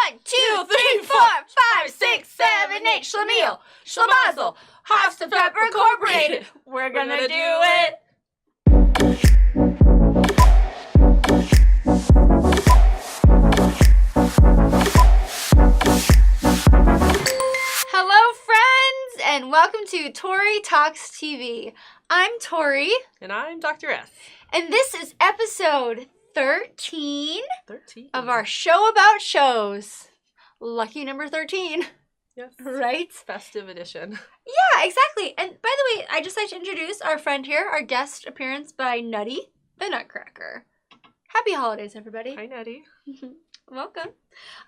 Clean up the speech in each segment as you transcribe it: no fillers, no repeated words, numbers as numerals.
1, 2, 3, 4, 5, 6, 7, 8. Schlemiel, Schlemazel, Hops and Pepper Incorporated. We're gonna do it. Hello, friends, and welcome to Tori Talks TV. I'm Tori. And I'm Dr. S. And this is episode 13 of our show about shows. Lucky number 13. Yes. Right? Festive edition. Yeah, exactly. And by the way, I just like to introduce our friend here, our guest appearance by Nutty, the Nutcracker. Happy holidays, everybody. Hi, Nutty. Welcome.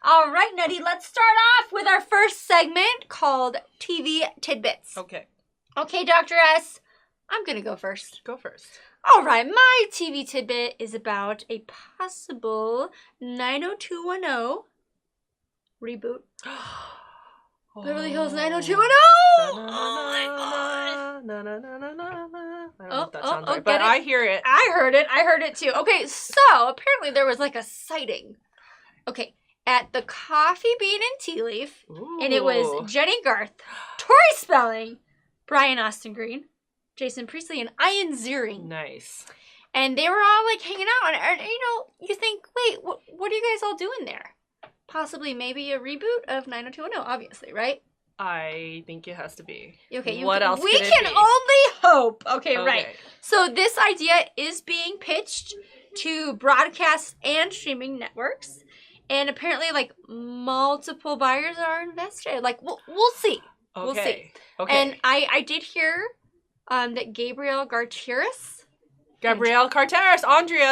All right, Nutty, let's start off with our first segment called TV Tidbits. Okay. Okay, Dr. S, I'm going to go first. Go first. All right, my TV tidbit is about a possible 90210 reboot. Beverly Hills 90210! Oh my god! I don't know if that sounds right, but I hear it. I heard it too. Okay, so apparently there was like a sighting. Okay, at the Coffee Bean and Tea Leaf, and it was Jenny Garth, Tori Spelling, Brian Austin Green, Jason Priestley, and Ian Ziering. Nice. And they were all like hanging out, and you know, you think, wait, what are you guys all doing there? Possibly maybe a reboot of 90210, obviously, right? I think it has to be. Okay, what else we could it can be? only hope. Okay, right. So this idea is being pitched to broadcast and streaming networks, and apparently, like, multiple buyers are invested. Like, we'll see. Okay. We'll see. Okay. And I did hear that Gabrielle Garteris, Andrea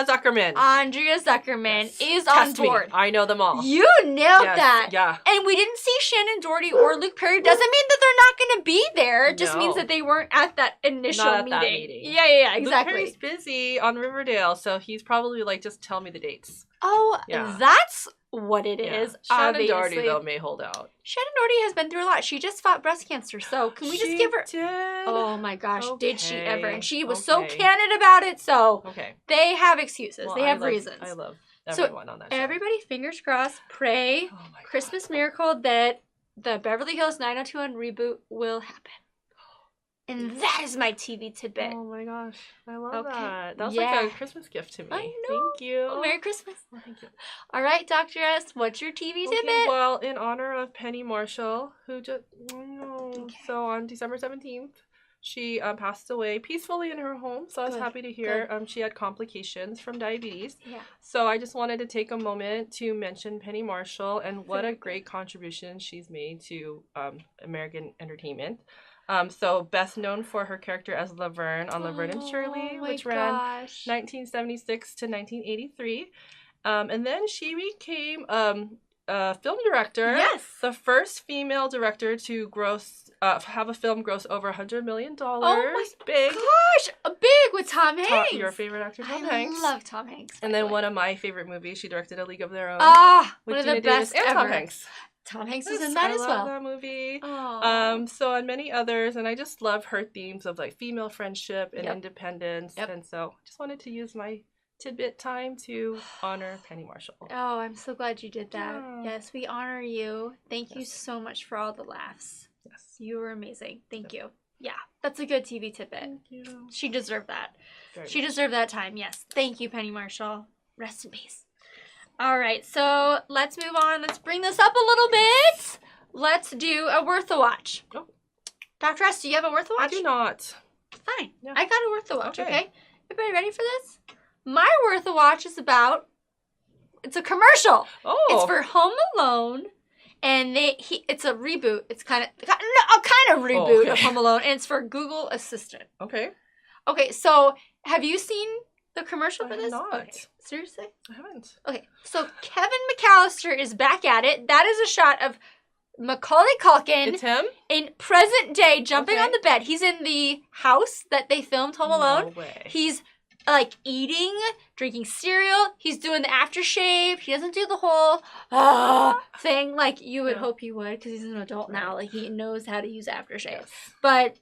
Zuckerman. Andrea Zuckerman Yes. is on Test board. Me. I know them all. You nailed that. Yeah. And we didn't see Shannon Doherty or Luke Perry. Doesn't mean that they're not going to be there. It just means that they weren't at that initial meeting. That meeting. Yeah, exactly. Luke Perry's busy on Riverdale, so he's probably like, just tell me the dates. Oh, Yeah. That's what it is. Shannon obviously. Doherty, though, may hold out. Shannon Doherty has been through a lot. She just fought breast cancer, so can we just give her... Did. Oh my gosh, did she ever? And she was so Okay. candid about it, so Okay. they have excuses. Well, they have reasons. I love everyone on that show. Everybody, fingers crossed, pray, Oh my God. Christmas miracle that the Beverly Hills 90210 reboot will happen. And that is my TV tidbit. Oh my gosh. I love Okay. that. That was Yeah. like a Christmas gift to me. I know. Thank you. Oh, Merry Christmas. Oh, thank you. All right, Dr. S, what's your TV tidbit? Okay, well, in honor of Penny Marshall, who just, so on December 17th, she passed away peacefully in her home, so I was happy to hear. She had complications from diabetes. Yeah. So I just wanted to take a moment to mention Penny Marshall and what a great contribution she's made to American entertainment. So best known for her character as Laverne on Laverne and Shirley, which ran 1976 to 1983. And then she became a film director. Yes. The first female director to have a film gross over $100 million. Oh my big. gosh, big with Tom Hanks. Your favorite actor, Tom Hanks. I love Tom Hanks. And then one of my favorite movies, she directed A League of Their Own. One of the Gina best Davis and ever. Tom Hanks. Tom Hanks is in that as well. I love that movie. Oh. So and many others, and I just love her themes of like female friendship and independence. And so just wanted to use my tidbit time to honor Penny Marshall. Oh, I'm so glad you did that. Yeah. Yes, we honor you. Thank you so much for all the laughs. Yes. You were amazing. Thank you. Yeah, that's a good TV tidbit. Thank you. She deserved that. She deserved that time. Yes. Thank you, Penny Marshall. Rest in peace. All right, so let's move on. Let's bring this up a little bit. Let's do a worth a watch. Oh. Dr. S, do you have a worth a watch? I do not. Fine. Yeah. I got a worth a watch, Okay. okay? Everybody ready for this? My worth a watch is about, it's a commercial. Oh. It's for Home Alone, and it's a reboot. It's kind of reboot of Home Alone, and it's for Google Assistant. Okay. Okay, so have you seen the commercial for this? I have not. Okay. Seriously? I haven't. Okay, so Kevin McAllister is back at it. That is a shot of Macaulay Culkin It's him? in present day jumping on the bed. He's in the house that they filmed Home Alone. No way. He's like eating, drinking cereal. He's doing the aftershave. He doesn't do the whole thing like you would hope he would because he's an adult now. Like he knows how to use aftershave. Yes. But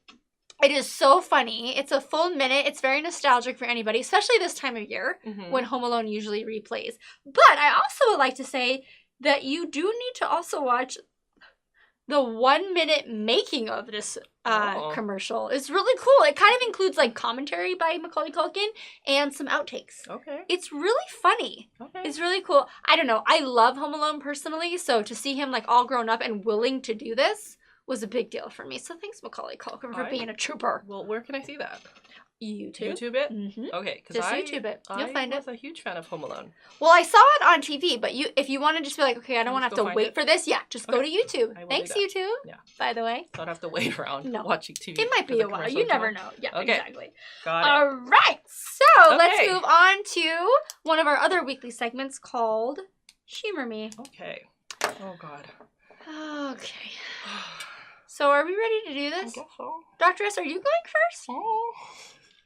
it is so funny. It's a full minute. It's very nostalgic for anybody, especially this time of year when Home Alone usually replays. But I also would like to say that you do need to also watch the 1-minute making of this commercial. It's really cool. It kind of includes like commentary by Macaulay Culkin and some outtakes. Okay. It's really funny. Okay. It's really cool. I don't know. I love Home Alone personally, so to see him like all grown up and willing to do this was a big deal for me. So thanks, Macaulay Culkin, for being a trooper. Well, where can I see that? YouTube it? Mm-hmm. Okay, because just YouTube it. You'll find it. I was a huge fan of Home Alone. Well, I saw it on TV, but if you want to just be like, okay, I don't want to have to wait for this, just go to YouTube. Thanks, YouTube. Yeah. By the way. Don't have to wait around watching TV. It might be a while. You never know. Yeah, exactly. Got it. All right. So let's move on to one of our other weekly segments called Humor Me. Okay. Oh, God. Okay. So are we ready to do this? I guess so. Dr. S, are you going first? Oh.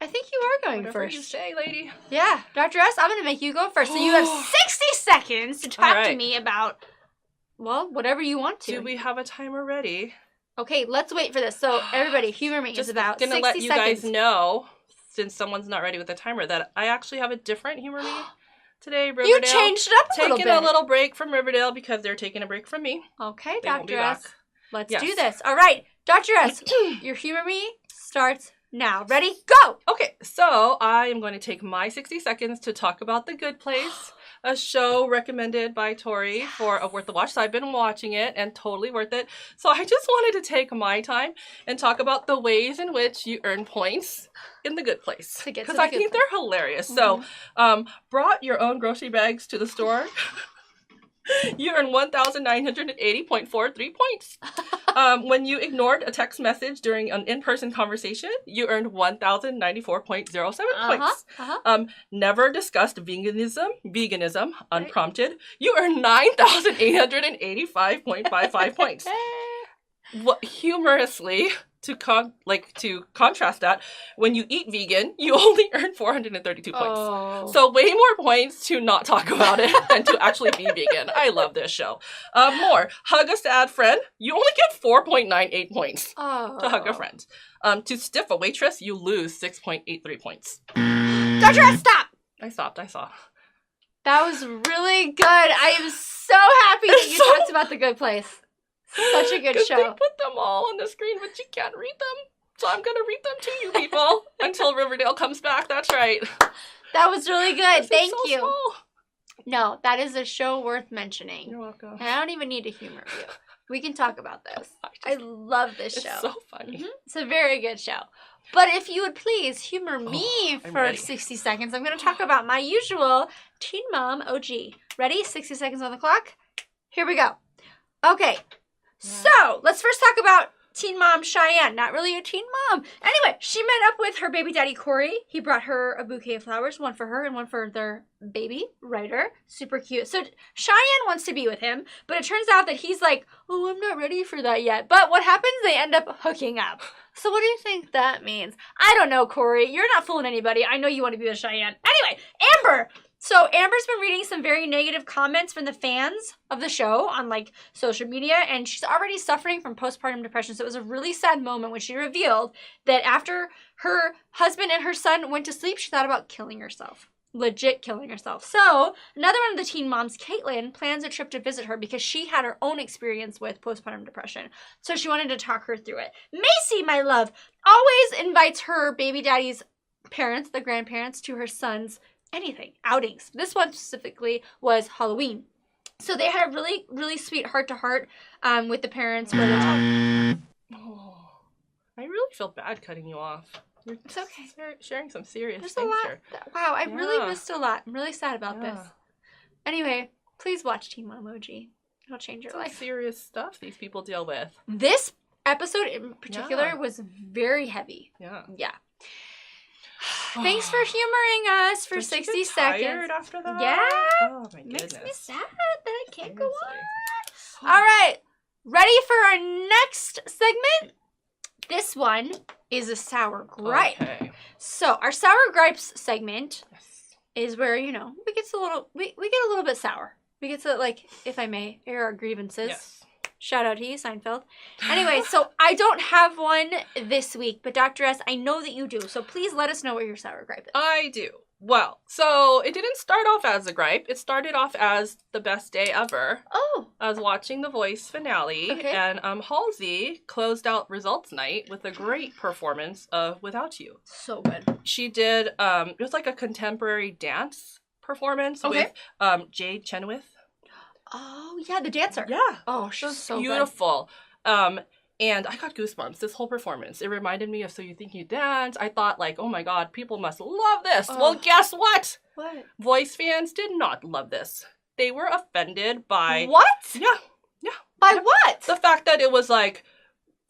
I think you are going Whatever first. You say, lady. Yeah, Dr. S, I'm going to make you go first. So you have 60 seconds to talk to me about, well, whatever you want to. Do we have a timer ready? Okay, let's wait for this. So everybody, Humor Me is about 60 seconds. Just gonna let you guys know, since someone's not ready with the timer, that I actually have a different Humor Me today. Riverdale. You changed it up a little bit. Taking a little break from Riverdale because they're taking a break from me. Okay, Dr. S. Let's do this. All right, Dr. S, your Humor Me starts now. Ready? Go! Okay, so I am going to take my 60 seconds to talk about The Good Place, a show recommended by Tori for a worth the watch. So I've been watching it and totally worth it. So I just wanted to take my time and talk about the ways in which you earn points in The Good Place. Because I think they're hilarious. Mm-hmm. So, brought your own grocery bags to the store. You earn 1,980.43 points. When you ignored a text message during an in-person conversation, you earned 1,094.07 points. Never discussed veganism unprompted. You earn 9,885.55 points. Humorously, to contrast that, when you eat vegan, you only earn 432 points. Oh. So way more points to not talk about it than to actually be vegan. I love this show. More. Hug a sad friend, you only get 4.98 points to hug a friend. To stiff a waitress, you lose 6.83 points. Dr. S, stop! I stopped. I saw. That was really good. I am so happy that you talked about The Good Place. Such a good show. They put them all on the screen, but you can't read them. So I'm going to read them to you people until Riverdale comes back. That's right. That was really good. Thank you. Small. No, that is a show worth mentioning. You're welcome. And I don't even need to humor you. We can talk about this. I love this show. It's so funny. Mm-hmm. It's a very good show. But if you would please humor me for 60 seconds, I'm going to talk about my usual Teen Mom OG. Ready? 60 seconds on the clock. Here we go. Okay. So, let's first talk about Teen Mom Cheyenne. Not really a teen mom. Anyway, she met up with her baby daddy, Corey. He brought her a bouquet of flowers, one for her and one for their baby, Ryder. Super cute. So, Cheyenne wants to be with him, but it turns out that he's like, oh, I'm not ready for that yet. But what happens? They end up hooking up. So, what do you think that means? I don't know, Corey. You're not fooling anybody. I know you want to be with Cheyenne. Anyway, Amber. So Amber's been reading some very negative comments from the fans of the show on social media, and she's already suffering from postpartum depression. So it was a really sad moment when she revealed that after her husband and her son went to sleep, she thought about killing herself. Legit killing herself. So another one of the teen moms, Caitlin, plans a trip to visit her because she had her own experience with postpartum depression. So she wanted to talk her through it. Macy, my love, always invites her baby daddy's parents, the grandparents, to her son's outings. This one specifically was Halloween. So they had a really, really sweet heart-to-heart with the parents where they talked. Oh, I really feel bad cutting you off. It's okay. Sharing some serious There's things a lot. here. Wow, I really missed a lot. I'm really sad about this. Anyway, please watch Teen Mom OG. It'll change your life. Serious stuff these people deal with. This episode in particular was very heavy. Yeah. Thanks for humoring us for 60 seconds. Tired after that? Yeah. Oh my goodness. Makes me sad that I can't go on. All right. Ready for our next segment? This one is a sour gripe. Okay. So our sour gripes segment is where, we get a little bit sour. We get to, if I may, air our grievances. Yes. Shout out to you, Seinfeld. Anyway, so I don't have one this week, but Dr. S, I know that you do. So please let us know what your sour gripe is. I do. Well, so it didn't start off as a gripe. It started off as the best day ever. Oh. I was watching The Voice finale, and Halsey closed out results night with a great performance of Without You. So good. She did, it was like a contemporary dance performance with Jade Chenoweth. Oh, yeah, the dancer. Yeah. Oh, she's so beautiful. And I got goosebumps this whole performance. It reminded me of So You Think You Dance. I thought, like, oh my god, people must love this. Well, guess what? What? Voice fans did not love this. They were offended by... What? Yeah. By what? The fact that it was, like,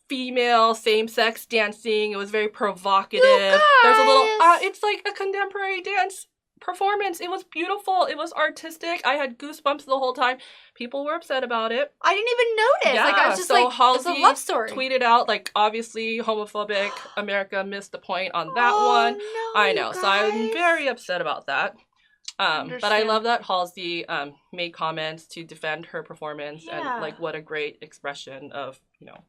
female, same-sex dancing. It was very provocative. You guys. There's a little... it's like a contemporary dance performance. It was beautiful. It was artistic. I had goosebumps the whole time. People were upset about it. I didn't even notice. Yeah, like, I was just so like, Halsey it's a love story. Tweeted out, like, obviously homophobic. America missed the point on that one. No, I know. So I'm very upset about that. But I love that Halsey made comments to defend her performance and, like, what a great expression of, you know,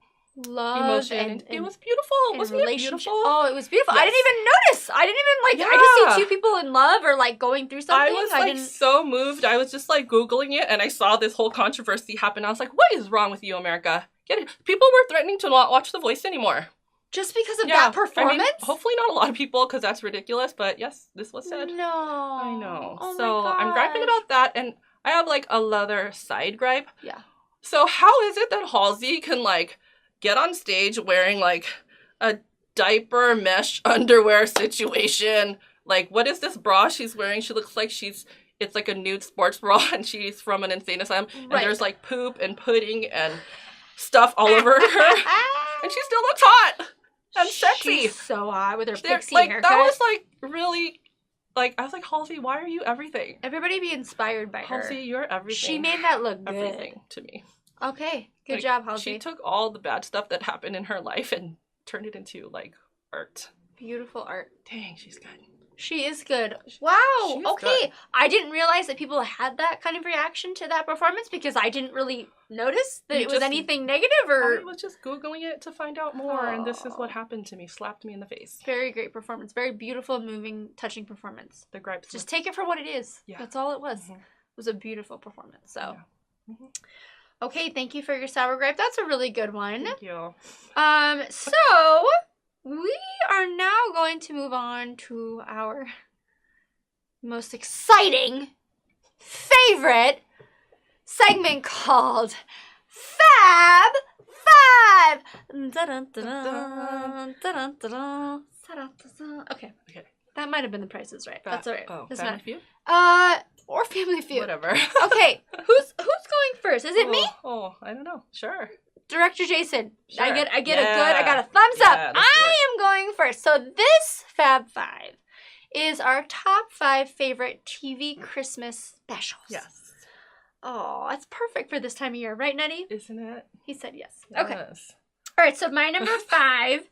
love emotion. and it was beautiful. Wasn't it beautiful? Oh, it was beautiful. Yes. I didn't even notice. I didn't even, like, I just see two people in love or, like, going through something. I was, so moved. I was just, like, Googling it, and I saw this whole controversy happen. I was like, what is wrong with you, America? Get it? People were threatening to not watch The Voice anymore. Just because of that performance? I mean, hopefully not a lot of people, because that's ridiculous, but yes, this was said. No. I know. Oh so my gosh. I'm griping about that, and I have, like, another side gripe. Yeah. So how is it that Halsey can, like, get on stage wearing, like, a diaper mesh underwear situation? Like, what is this bra she's wearing? She looks like it's like a nude sports bra, and she's from an insane asylum, and there's, like, poop and pudding and stuff all over her, and she still looks hot and sexy. She's so hot with her pixie haircut. That was, like, really, like, I was like, Halsey, why are you everything? Everybody be inspired by her. Halsey, you're everything. She made that look good. Everything to me. Okay, good job, Halsey. She took all the bad stuff that happened in her life and turned it into, like, art. Beautiful art. Dang, she's good. She is good. Wow. She's okay. good. I didn't realize that people had that kind of reaction to that performance because I didn't really notice that it was anything negative or... I was just Googling it to find out more, and this is what happened to me. Slapped me in the face. Very great performance. Very beautiful, moving, touching performance. The gripes. Just take it for what it is. Yeah. That's all it was. Mm-hmm. It was a beautiful performance. So... Yeah. Mm-hmm. Okay, thank you for your sour gripe. That's a really good one. Thank you. So we are now going to move on to our most exciting, favorite segment called Fab Five. Okay. That might have been The Price is Right. That's all right. Oh, That's Family Feud? Or Family Feud. Whatever. Okay, who's going first? Is it me? Oh, I don't know. Sure. Director Jason. Sure. I get a good. I got a thumbs up. I am going first. So this Fab Five is our top 5 favorite TV Christmas specials. Yes. Oh, it's perfect for this time of year, right, Nettie? Isn't it? He said yes. Yes. Okay. All right. So my number 5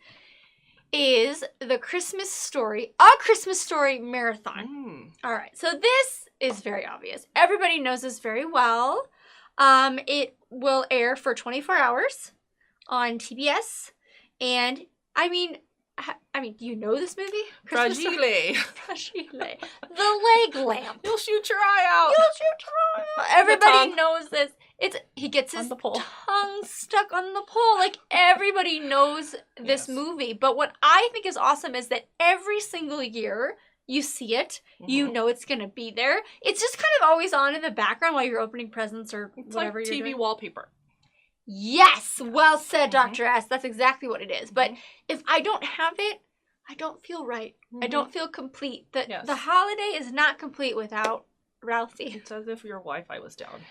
is The Christmas Story, A Christmas Story Marathon. All right. So this is very obvious. Everybody knows this very well. It will air for 24 hours on TBS. And I mean, do you know this movie? Fragile. Fragile. The leg lamp. You'll shoot your eye out. You'll shoot your eye out. Everybody knows this. He gets his tongue stuck on the pole. Like, everybody knows this movie. But what I think is awesome is that every single year you see it, you know it's going to be there. It's just kind of always on in the background while you're opening presents or whatever you're doing. TV wallpaper. Yes, well said, Dr. S. That's exactly what it is. But if I don't have it, I don't feel right. I don't feel complete. The holiday is not complete without Ralphie. It's as if your Wi-Fi was down.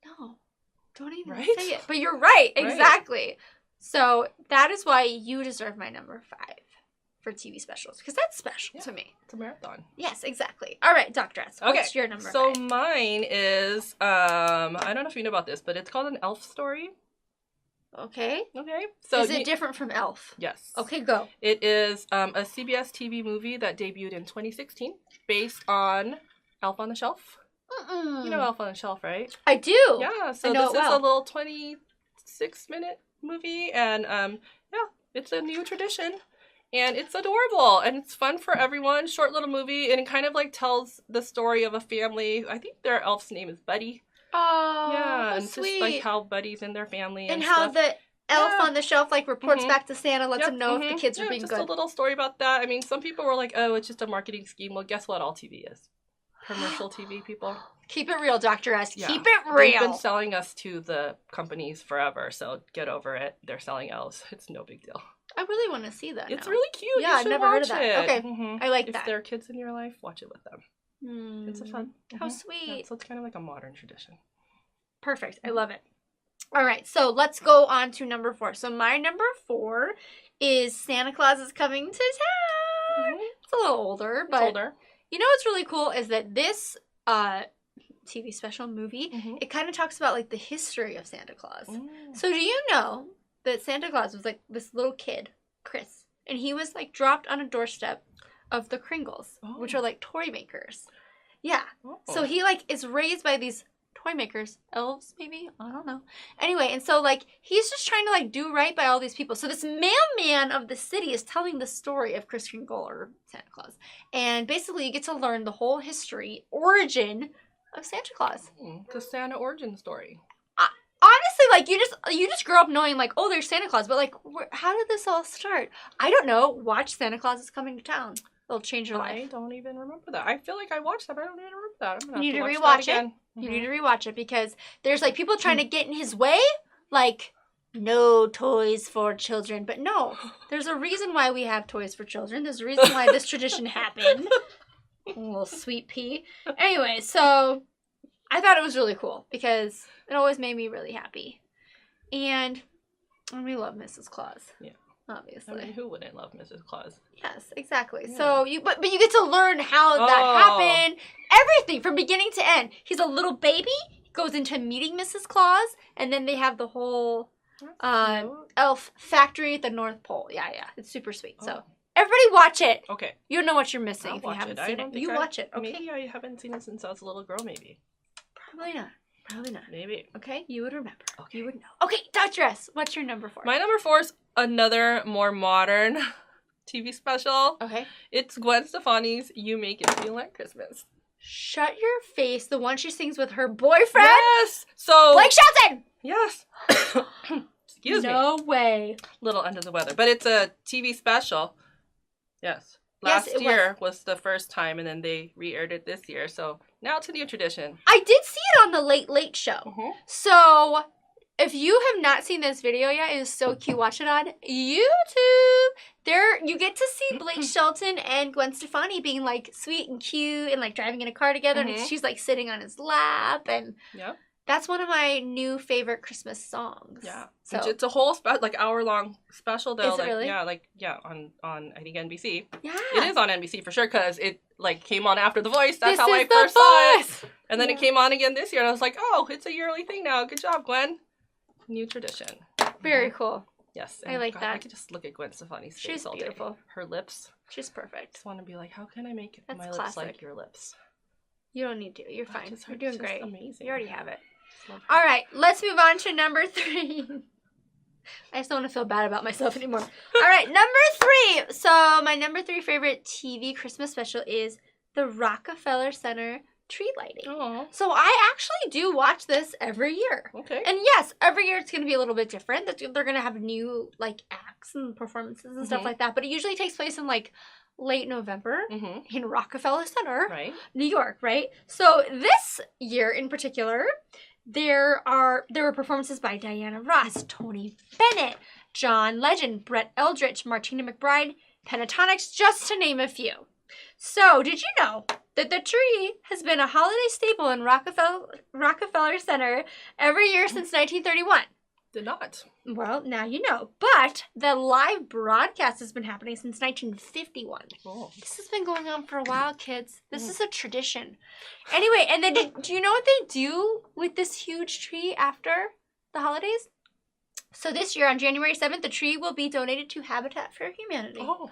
No, don't even say it. But you're right, exactly. So that is why you deserve my number 5 for TV specials, because that's special to me. It's a marathon. Yes, exactly. All right, Dr. S. What's your number 5? So mine is, I don't know if you know about this, but it's called An Elf Story. Okay. So is it different from Elf? Yes. Okay, go. It is a CBS TV movie that debuted in 2016 based on Elf on the Shelf. You know Elf on the Shelf, right? I do. Yeah, so this is a little 26-minute movie, and it's a new tradition. And it's adorable, and it's fun for everyone. Short little movie, and it kind of like tells the story of a family. I think their elf's name is Buddy. Oh, yeah, how and sweet. just like how Buddy's in their family and how stuff. the elf on the shelf like reports back to Santa, lets him know if the kids are being just good. Just a little story about that. I mean, some people were like, "Oh, it's just a marketing scheme." Well, guess what? All TV is commercial TV. People keep it real, Dr. S. Yeah. Keep it real. They've been selling us to the companies forever, so get over it. They're selling elves. It's no big deal. I really want to see that. It's really cute. Yeah, I've never heard of that. It. Okay, I like that. If there are kids in your life, watch it with them. It's a fun. How sweet. Yeah, so it's kind of like a modern tradition. Perfect. I love it. All right, so let's go on to number 4. So my number 4 is Santa Claus is Coming to Town. It's a little older, but you know what's really cool is that this TV special movie, it kind of talks about like the history of Santa Claus. So do you know that Santa Claus was like this little kid, Chris, and he was like dropped on a doorstep of the Kringles, which are like toy makers. Yeah. So he like is raised by these toy makers, elves maybe, I don't know. Anyway, and so like he's just trying to like do right by all these people. So this mailman of the city is telling the story of Kris Kringle or Santa Claus, and basically you get to learn the whole history, origin of Santa Claus. The Santa origin story. Honestly, like you just grow up knowing like, oh, there's Santa Claus, but like how did this all start? I don't know. Watch Santa Claus is Coming to Town. It'll change your life. I don't even remember that. I feel like I watched that, but I don't even remember that. I'm gonna you need have to watch rewatch that it. You need to rewatch it because there's like people trying to get in his way, like no toys for children. But no, there's a reason why we have toys for children. There's a reason why this tradition happened. A little sweet pea. Anyway, so I thought it was really cool because it always made me really happy. And we love Mrs. Claus. Yeah. Obviously. I mean, who wouldn't love Mrs. Claus? Yes, exactly. Yeah. So but you get to learn how that happened. Everything from beginning to end. He's a little baby, goes into meeting Mrs. Claus, and then they have the whole elf factory at the North Pole. Yeah. It's super sweet. So everybody watch it. Okay. You don't know what you're missing I'll if you haven't seen it. You watch it. Okay. Maybe I haven't seen it since I was a little girl, maybe. Probably not. Maybe. Okay, you would remember. Okay. You would know. Okay, Dr. S, what's your number 4? My number 4 is another more modern TV special. Okay. It's Gwen Stefani's You Make It Feel Like Christmas. Shut your face. The one she sings with her boyfriend? Yes! So Blake Shelton! Yes. Excuse me. No way. Little under the weather. But it's a TV special. Yes. Last year was the first time, and then they re-aired it this year. So now it's a new tradition. I did see it on the Late Late Show. So if you have not seen this video yet, it is so cute. Watch it on YouTube. There, you get to see Blake Shelton and Gwen Stefani being like sweet and cute and like driving in a car together, and she's like sitting on his lap, and that's one of my new favorite Christmas songs. Yeah, so it's a whole hour-long special though. Is it really? On I think NBC. Yeah, it is on NBC for sure because it like came on after The Voice. That's how I first saw it. And then it came on again this year, and I was like, oh, it's a yearly thing now. Good job, Gwen. New tradition. Very cool. Yes, I like that. I could just look at Gwen Stefani's face She's all day. beautiful. Her lips. She's perfect. I just want to be like, how can I make my classic. lips like your lips? You don't need to. You're fine. You're doing great. Amazing. You already have it. All right, let's move on to number 3. I just don't want to feel bad about myself anymore. All right, number 3. So my number 3 favorite TV Christmas special is the Rockefeller Center tree lighting. Aww. So I actually do watch this every year. Okay. And yes, every year it's going to be a little bit different. They're going to have new like acts and performances and stuff like that. But it usually takes place in like late November in Rockefeller Center, New York, right? So this year in particular, there were performances by Diana Ross, Tony Bennett, John Legend, Brett Eldridge, Martina McBride, Pentatonics, just to name a few. So, did you know that the tree has been a holiday staple in Rockefeller Center every year since 1931? Did not. Well, now you know. But the live broadcast has been happening since 1951. Oh. This has been going on for a while, kids. This is a tradition. Anyway, and then do you know what they do with this huge tree after the holidays? So this year on January 7th, the tree will be donated to Habitat for Humanity. Oh.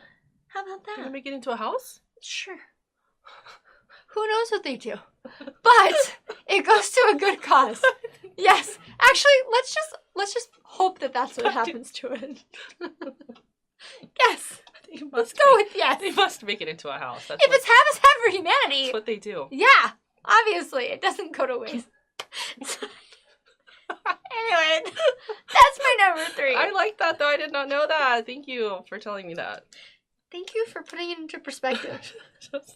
How about that? Can they make it into a house? Sure. Who knows what they do? But it goes to a good cause. Yes. Actually, let's just hope that that's what happens to it. Yes. Let's go with yes. They must make it into a house. If it's have is have for humanity. That's what they do. Yeah, obviously. It doesn't go to waste. Anyway, that's my number 3. I like that, though. I did not know that. Thank you for telling me that. Thank you for putting it into perspective. Dr.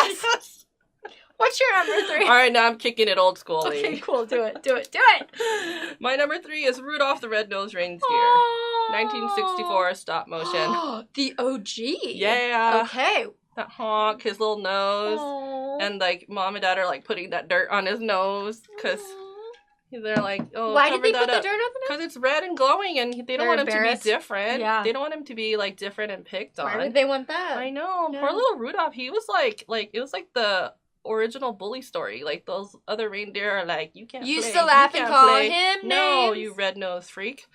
S! Yes. What's your number 3? All right, now I'm kicking it old school. Okay, cool. Do it. My number 3 is Rudolph the Red-Nosed Reindeer. Oh. 1964 stop motion. The OG. Yeah. Okay. That honk, his little nose. Oh. And, like, mom and dad are, like, putting that dirt on his nose because they're like, oh, why did they cover put that the up. dirt on the nose? Because it's red and glowing, and they don't want him to be different. Yeah. They don't want him to be, like, different and picked on. Why would they want that? I know. Yeah. Poor little Rudolph. He was, like, it was like the original bully story. Like, those other reindeer are like, you can't You play. still laugh and call play. him No, names? you red-nosed freak.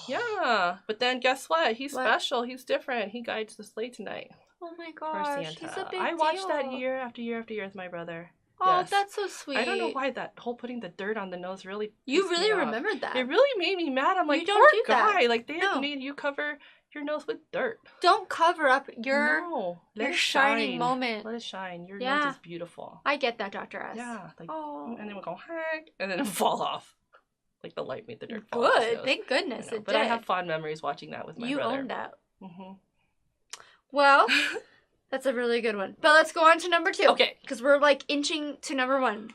Yeah. But then guess what? He's What? special. He's different. He guides the sleigh tonight. Oh my For gosh, Santa. he's a big I watched deal. that year after year after year with my brother. Oh, Yes. that's so sweet. I don't know why that whole putting the dirt on the nose really You pissed really me off. remembered that. It really made me mad. I'm like, You don't poor do that. guy. Like, they No. made you cover your nose with dirt. Don't cover up your No. Let your it shining shine. moment. Let it shine. Your Yeah. nose is beautiful. I get that, Dr. S. Yeah. Like, Oh. and then we'll go, heck, and then it'll fall off. Like the light made the dirt fall off his Good. nose. Thank goodness I know, it but did. I have fond memories watching that with my you brother. owned that. Mm-hmm. Well, that's a really good one. But let's go on to number 2. Okay. Because we're like inching to number 1.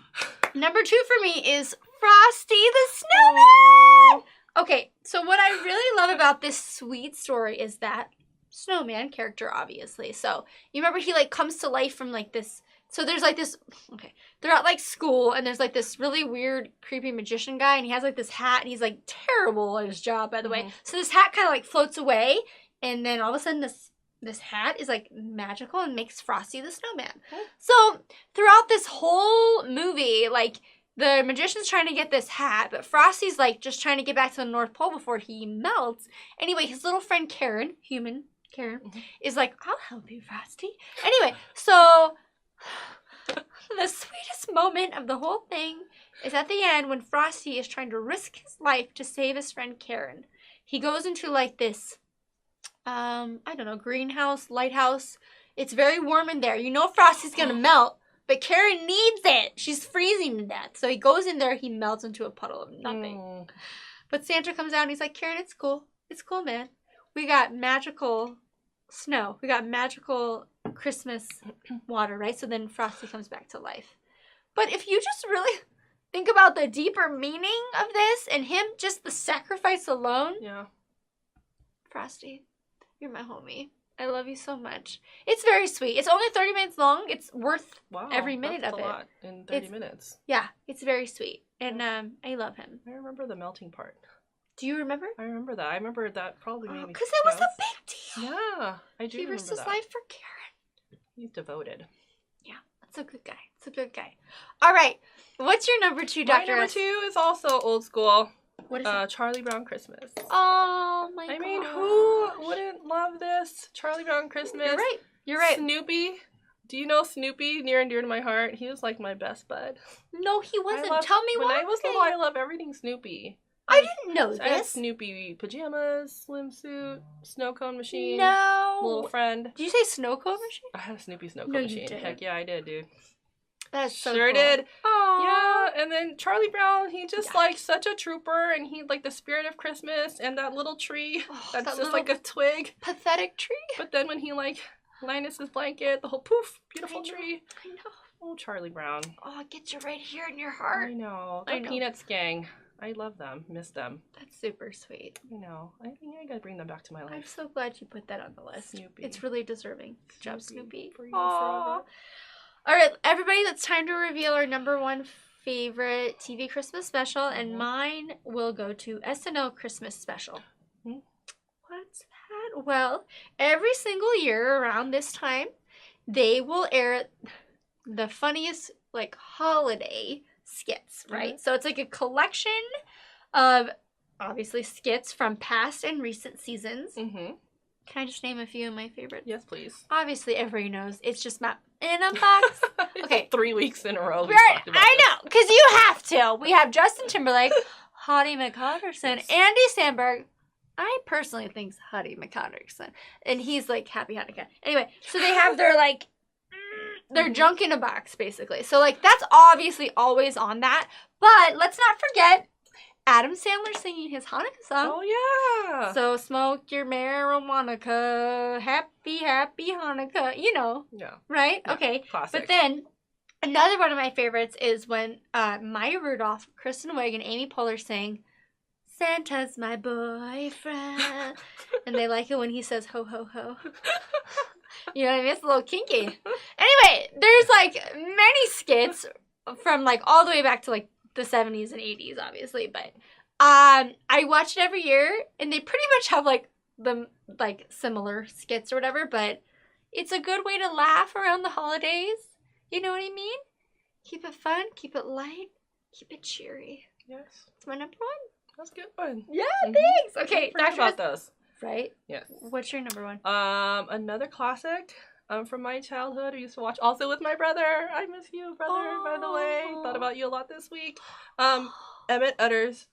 Number 2 for me is Frosty the Snowman. Okay, so what I really love about this sweet story is that snowman character, obviously. So you remember he like comes to life from like this. So there's like this. Okay, they're at like school, and there's like this really weird, creepy magician guy, and he has like this hat, and he's like terrible at his job, by the way. So this hat kind of like floats away, and then all of a sudden this hat is like magical and makes Frosty the Snowman. So throughout this whole movie, like the magician's trying to get this hat, but Frosty's like just trying to get back to the North Pole before he melts. Anyway, his little friend Karen, human Karen, is like, I'll help you, Frosty. Anyway, so the sweetest moment of the whole thing is at the end when Frosty is trying to risk his life to save his friend Karen. He goes into like this, I don't know, greenhouse, lighthouse. It's very warm in there. You know Frosty's gonna melt, but Karen needs it. She's freezing to death. So he goes in there, he melts into a puddle of nothing. But Santa comes out and he's like, Karen, it's cool. It's cool, man. We got magical snow. We got magical Christmas water, right? So then Frosty comes back to life. But if you just really think about the deeper meaning of this and him, just the sacrifice alone. Yeah. Frosty, you're my homie. I love you so much. It's very sweet. It's only 30 minutes long. It's worth every minute that's of a it. lot in 30 minutes. Yeah, it's very sweet. And I love him. I remember the melting part. Do you remember? I remember that. I remember that probably made me. Because it was a big deal. Yeah, I do He remember risked his that. life for Karen. He's devoted. Yeah, that's a good guy. It's a good guy. All right, what's your number 2, Dr. My number S? 2 is also old school. What is it? Charlie Brown Christmas. Oh my god. I mean, who wouldn't love this? Charlie Brown Christmas. You're right. You're right. Snoopy. Do you know Snoopy? Near and dear to my heart. He was like my best bud. No, he wasn't. I love, Tell me when why. I was little, I love everything Snoopy. I didn't know I had this. Snoopy pajamas, swimsuit, snow cone machine. No. Little friend. Did you say snow cone machine? I had a Snoopy snow cone No, you machine. didn't. Heck yeah, I did, dude. That's so Sure cool. did. Aww. Yeah, and then Charlie Brown, he just Yeah. like such a trooper, and he like the spirit of Christmas, and that little tree Oh, that's that just little like a twig. pathetic tree. But then when he like Linus's blanket, the whole poof, beautiful I know. tree. I know. Oh, Charlie Brown. Oh, it gets you right here in your heart. I know. I The know. Peanuts gang. I love them. Miss them. That's super sweet. I know. I think I gotta bring them back to my I'm life. so glad you put that on the list. Snoopy. It's really deserving. Good job, Snoopy. For you Aw. forever. All right, everybody, it's time to reveal our number 1 favorite TV Christmas special, and Mhm. mine will go to SNL Christmas Special. Hmm? What's that? Well, every single year around this time, they will air the funniest, like, holiday skits, right? Mhm. So it's like a collection of, obviously, skits from past and recent seasons. Mm-hmm. Can I just name a few of my favorites? Yes, please. Obviously, everybody knows it's just Matt in a box. Okay. 3 weeks in a row. we Right, talked about I this. know, because you have to. We have Justin Timberlake, Hottie McHutterson, Andy Samberg, I personally think Huddy McConaughey's and he's like Happy Hanukkah. Anyway, so they have their like their junk in a box basically. So like that's obviously always on that. But let's not forget Adam Sandler singing his Hanukkah song. Oh yeah. So smoke your marijuana, happy Hanukkah. You know. Yeah. Right? Yeah, okay. classic. But then another one of my favorites is when Maya Rudolph, Kristen Wiig, and Amy Poehler sing Santa's my boyfriend. And they like it when he says ho ho ho. You know what I mean? It's a little kinky. Anyway, there's like many skits from like all the way back to like the 70s and 80s, obviously. But I watch it every year, and they pretty much have like the like similar skits or whatever. But it's a good way to laugh around the holidays. You know what I mean? Keep it fun, keep it light, keep it cheery. Yes. It's my number one. That's a good one. Yeah, thanks. Okay, Forget about those. Right? Yes. What's your number one? Another classic from my childhood I used to watch also with my brother. I miss you, brother, by the way. Thought about you a lot this week. Emmett Otter's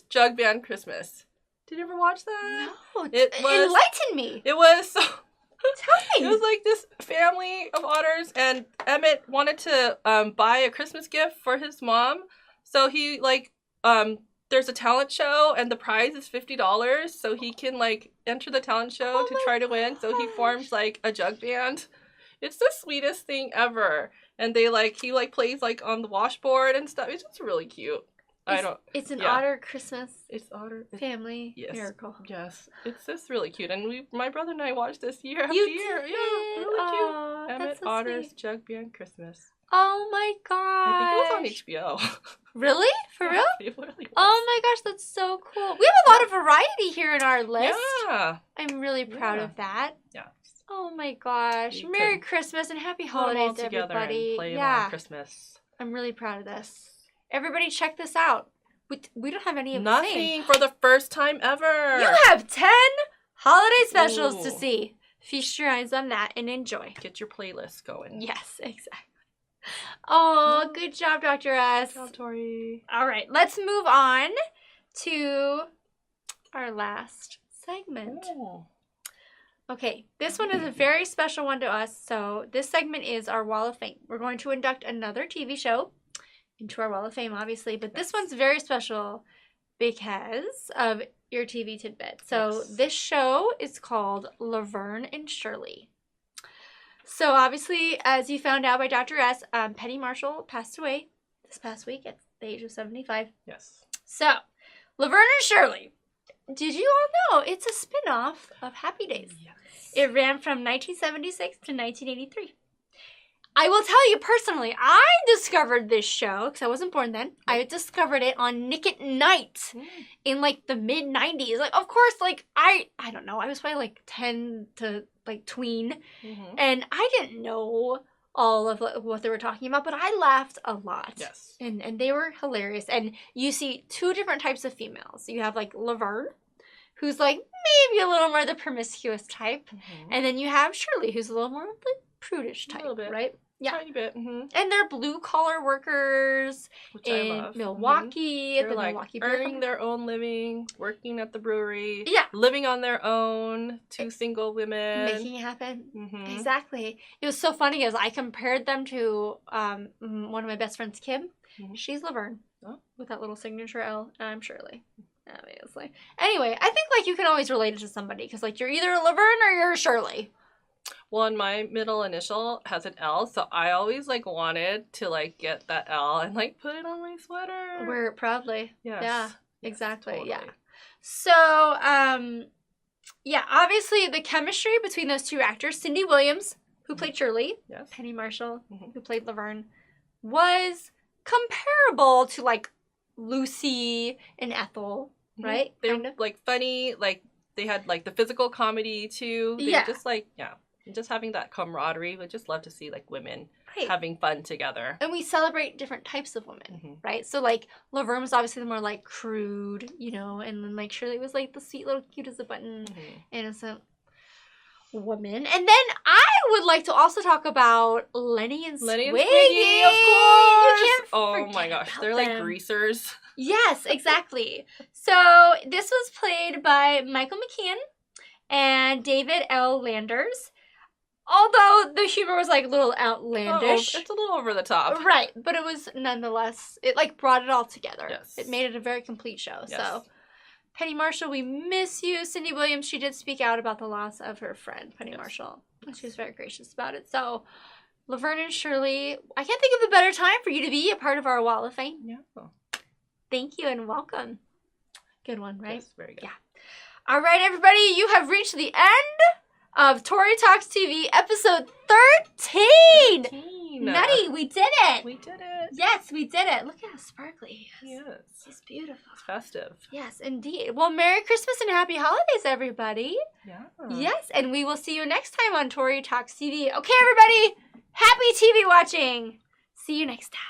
Jug Band Christmas. Did you ever watch that? No. Enlighten me. It was so... Tell me. It was like this family of otters, and Emmett wanted to buy a Christmas gift for his mom. So he like there's a talent show, and the prize is $50, so he can like enter the talent show to try to win. So he forms like a jug band. It's the sweetest thing ever, and he plays like on the washboard and stuff. It's just really cute. It's an otter Christmas. It's otter family miracle. Yes, it's just really cute, and my brother and I watched this year after year. Yeah, really cute. Emmett so Otter's sweet. Jug Band Christmas. Oh my gosh! I think it was on HBO. Really? For real? It really was. Oh my gosh, that's so cool. We have a lot of variety here in our list. Yeah. I'm really proud of that. Yeah. Oh my gosh! Merry Christmas and happy holidays, Put them all together everybody! and play them on Christmas. I'm really proud of this. Everybody check this out. We don't have any of Nothing for the first time ever. You have 10 holiday specials to see. Feast your eyes on that and enjoy. Get your playlist going. Yes, exactly. Oh, good job, Dr. S. Good job, Tori. All right, let's move on to our last segment. Ooh. Okay, this one is a very special one to us. So this segment is our Wall of Fame. We're going to induct another TV show into our Wall of Fame, obviously, but this one's very special because of your TV tidbit. So this show is called Laverne and Shirley. So obviously, as you found out by Dr. S, Penny Marshall passed away this past week at the age of 75. Yes. So, Laverne and Shirley. Did you all know it's a spin-off of Happy Days? Yes. It ran from 1976 to 1983. I will tell you personally, I discovered this show, because I wasn't born then. I discovered it on Nick at Night in, like, the mid-90s. Like, of course, like, I don't know. I was probably, like, 10 to, like, tween. Mm-hmm. And I didn't know all of what they were talking about, but I laughed a lot. Yes. And they were hilarious. And you see two different types of females. You have, like, Laverne, who's, like, maybe a little more the promiscuous type. Mm-hmm. And then you have Shirley, who's a little more, like, prudish type, right? Yeah. Tiny bit. Mm-hmm. And they're blue-collar workers in Milwaukee. Mm-hmm. They're like Milwaukee earning their own living, working at the brewery, living on their own, two single women. Making it happen. Mm-hmm. Exactly. It was so funny because I compared them to one of my best friends, Kim. Mm-hmm. She's Laverne with that little signature L, and I'm Shirley. Obviously. Anyway, I think like you can always relate it to somebody because like you're either a Laverne or you're a Shirley. Well, and my middle initial has an L, so I always, like, wanted to, like, get that L and, like, put it on my sweater. Wear it proudly. Yes. Yeah, exactly. Totally. Yeah. So, yeah, obviously the chemistry between those two actors, Cindy Williams, who played Shirley, Penny Marshall, who played Laverne, was comparable to, like, Lucy and Ethel, right? They were, like, funny, like, they had, like, the physical comedy, too. They just, like, just having that camaraderie. We just love to see, like, women having fun together. And we celebrate different types of women, right? So, like, Laverne was obviously the more, like, crude, you know, and then, like, Shirley was, like, the sweet little cute as a button, innocent. woman. And then I would like to also talk about Lenny and Squiggy. Lenny and Squiggy, of course. You can't Oh my gosh, they're like them. greasers. Yes, exactly. So this was played by Michael McKean and David L. Landers. Although the humor was like a little outlandish. It's a little over the top. Right, but it was nonetheless, it like brought it all together. Yes. It made it a very complete show. Yes. So Penny Marshall, we miss you. Cindy Williams, she did speak out about the loss of her friend, Penny Marshall. And she was very gracious about it. So Laverne and Shirley, I can't think of a better time for you to be a part of our Wall of Fame. Yeah. Thank you and welcome. Good one, right? Yes, very good. Yeah. All right, everybody, you have reached the end of Tori Talks TV, episode 13. 13. Nutty, we did it. We did it. Yes, we did it. Look how sparkly he is. Yes. He's beautiful. It's festive. Yes, indeed. Well, Merry Christmas and Happy Holidays, everybody. Yeah. Yes, and we will see you next time on Tori Talks TV. Okay, everybody, happy TV watching. See you next time.